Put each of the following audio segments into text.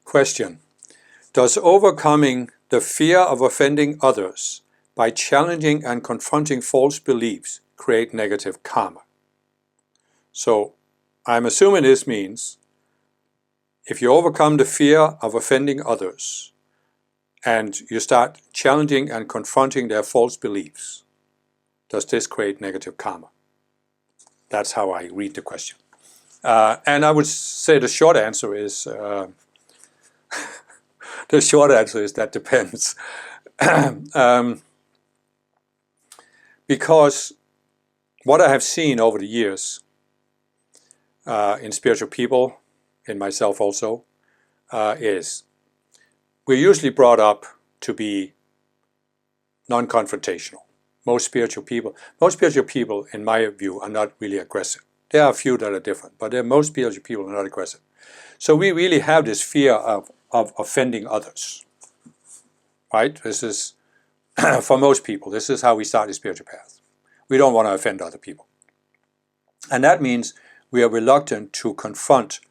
Question. Does overcoming the fear of offending others by challenging and confronting false beliefs create negative karma? So I'm assuming this means if you overcome the fear of offending others and you start challenging and confronting their false beliefs, does this create negative karma? That's how I read the question. And I would say the short answer is that depends. Because what I have seen over the years in spiritual people, in myself also, is we're usually brought up to be non-confrontational. Most spiritual people, in my view, are not really aggressive. There are a few that are different, but most spiritual people are not aggressive. So we really have this fear of offending others, right? This is, for most people, this is how we start the spiritual path. We don't want to offend other people. And that means we are reluctant to confront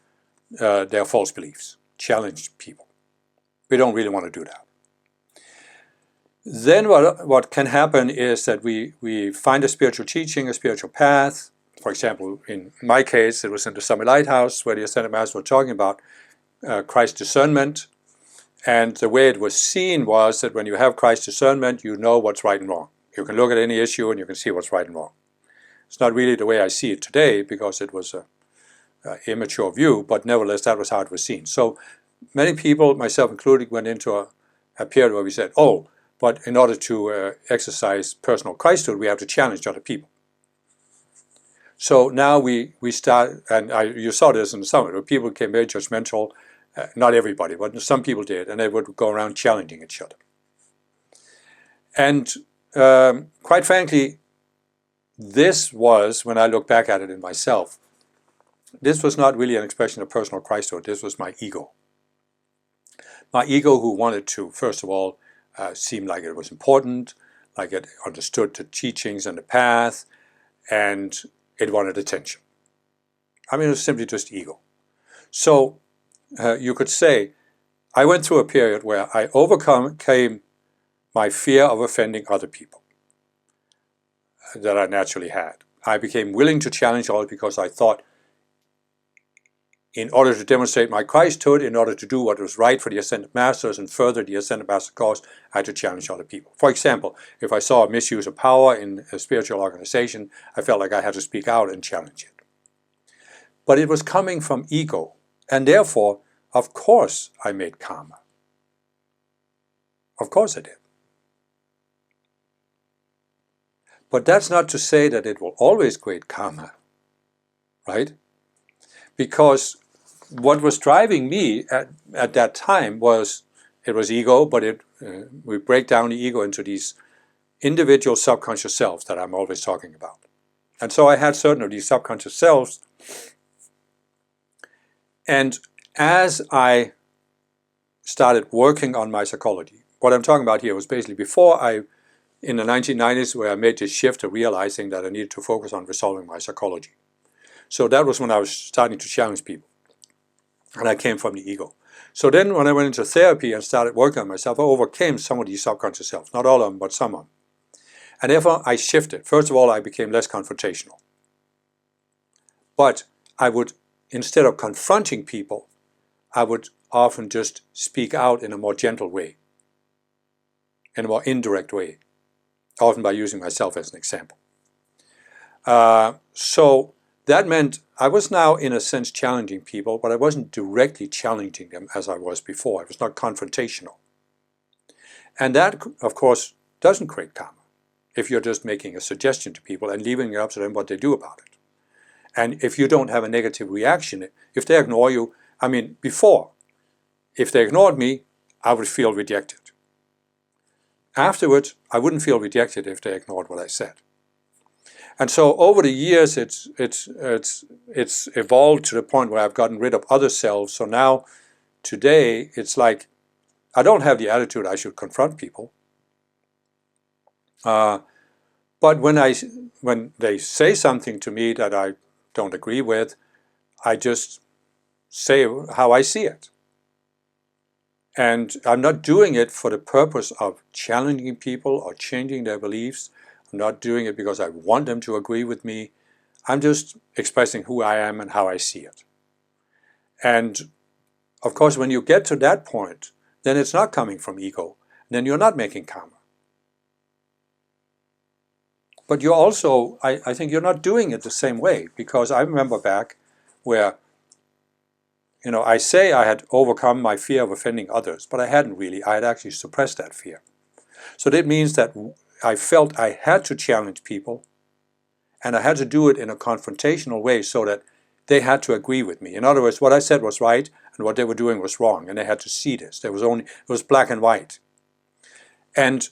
their false beliefs, challenge people. We don't really want to do that. Then what can happen is that we find a spiritual teaching, a spiritual path. For example, in my case, it was in the Summit Lighthouse where the Ascended Masters were talking about Christ discernment. And the way it was seen was that when you have Christ discernment, you know what's right and wrong. You can look at any issue and you can see what's right and wrong. It's not really the way I see it today because it was an immature view, but nevertheless that was how it was seen. So many people, myself included, went into a period where we said, oh, but in order to exercise personal Christhood, we have to challenge other people. So now we start, and you saw this in the summit, where people became very judgmental. Not everybody, but some people did, and they would go around challenging each other. And quite frankly, this was, when I look back at it in myself, this was not really an expression of personal Christhood. This was my ego. My ego, who wanted to, first of all, seem like it was important, like it understood the teachings and the path, and it wanted attention. I mean, it was simply just ego. So you could say, I went through a period where I overcame my fear of offending other people that I naturally had. I became willing to challenge others because I thought, in order to demonstrate my Christhood, in order to do what was right for the Ascended Masters and further the Ascended Master cause, I had to challenge other people. For example, if I saw a misuse of power in a spiritual organization, I felt like I had to speak out and challenge it. But it was coming from ego, and therefore, of course, I made karma. Of course I did. But that's not to say that it will always create karma, right? Because what was driving me at that time was, it was ego, but we break down the ego into these individual subconscious selves that I'm always talking about. And so I had certain of these subconscious selves. And as I started working on my psychology, what I'm talking about here was basically before in the 1990s, where I made this shift to realizing that I needed to focus on resolving my psychology. So that was when I was starting to challenge people. And I came from the ego. So then when I went into therapy and started working on myself, I overcame some of these subconscious selves. Not all of them, but some of them. And therefore I shifted. First of all, I became less confrontational. But I would, instead of confronting people, I would often just speak out in a more gentle way, in a more indirect way, often by using myself as an example. So that meant I was now, in a sense, challenging people, but I wasn't directly challenging them as I was before. I was not confrontational. And that, of course, doesn't create karma if you're just making a suggestion to people and leaving it up to them what they do about it. And if you don't have a negative reaction, if they ignore you, I mean, before, if they ignored me, I would feel rejected. Afterwards, I wouldn't feel rejected if they ignored what I said. And so over the years, it's evolved to the point where I've gotten rid of other selves. So now, today, it's like, I don't have the attitude I should confront people. But when they say something to me that I don't agree with, I just say how I see it. And I'm not doing it for the purpose of challenging people or changing their beliefs. I'm not doing it because I want them to agree with me. I'm just expressing who I am and how I see it. And of course, when you get to that point, then it's not coming from ego. Then you're not making karma. But you're also, I think you're not doing it the same way, because I remember back where, I say I had overcome my fear of offending others, but I hadn't really. I had actually suppressed that fear. So that means that I felt I had to challenge people, and I had to do it in a confrontational way so that they had to agree with me. In other words, what I said was right, and what they were doing was wrong, and they had to see this. It was black and white. And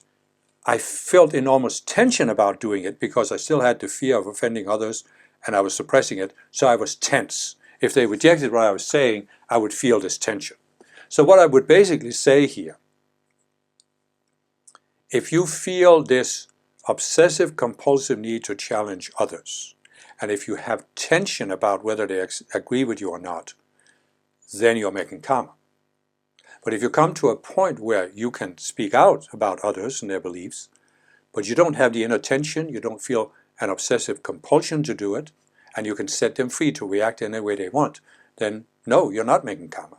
I felt enormous tension about doing it because I still had the fear of offending others, and I was suppressing it, so I was tense. If they rejected what I was saying, I would feel this tension. So what I would basically say here, if you feel this obsessive compulsive need to challenge others, and if you have tension about whether they agree with you or not, then you're making karma. But if you come to a point where you can speak out about others and their beliefs, but you don't have the inner tension, you don't feel an obsessive compulsion to do it, and you can set them free to react in any way they want, then no, you're not making karma.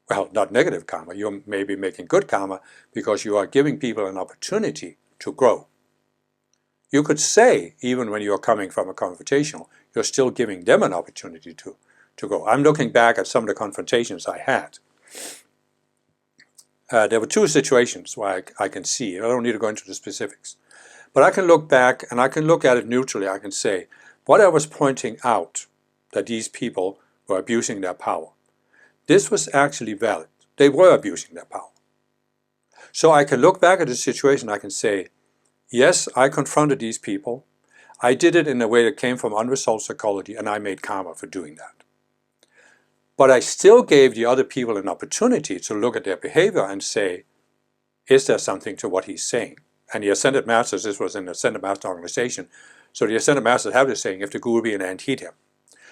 Well, not negative karma. You're maybe making good karma because you are giving people an opportunity to grow. You could say, even when you're coming from a confrontational, you're still giving them an opportunity to grow. I'm looking back at some of the confrontations I had. There were two situations where I can see. I don't need to go into the specifics. But I can look back and I can look at it neutrally. I can say, what I was pointing out, that these people were abusing their power, this was actually valid. They were abusing their power. So I can look back at the situation. I can say, yes, I confronted these people. I did it in a way that came from unresolved psychology, and I made karma for doing that. But I still gave the other people an opportunity to look at their behavior and say, is there something to what he's saying? And the Ascended Masters, this was in the Ascended Master organization, so the Ascended Masters have this saying, if the Guru be an ant, heed him.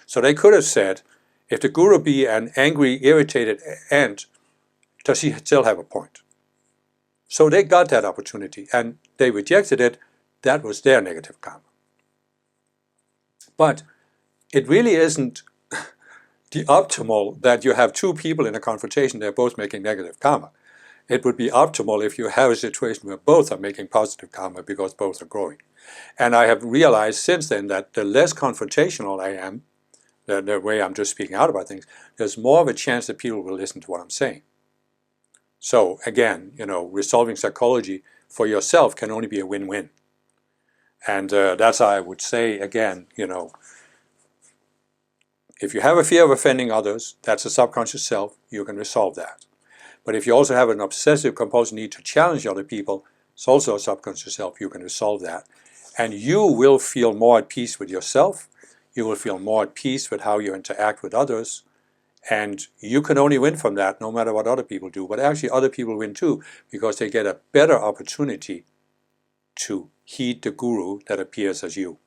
So they could have said, if the Guru be an angry, irritated ant, does he still have a point? So they got that opportunity, and they rejected it. That was their negative karma. But it really isn't the optimal that you have two people in a confrontation, they're both making negative karma. It would be optimal if you have a situation where both are making positive karma because both are growing. And I have realized since then that the less confrontational I am, the way I'm just speaking out about things, there's more of a chance that people will listen to what I'm saying. So again, resolving psychology for yourself can only be a win-win. And that's how I would say, again, if you have a fear of offending others, that's a subconscious self, you can resolve that. But if you also have an obsessive compulsive need to challenge other people, it's also a subconscious self, you can resolve that. And you will feel more at peace with yourself, you will feel more at peace with how you interact with others, and you can only win from that no matter what other people do. But actually other people win too, because they get a better opportunity to heed the Guru that appears as you.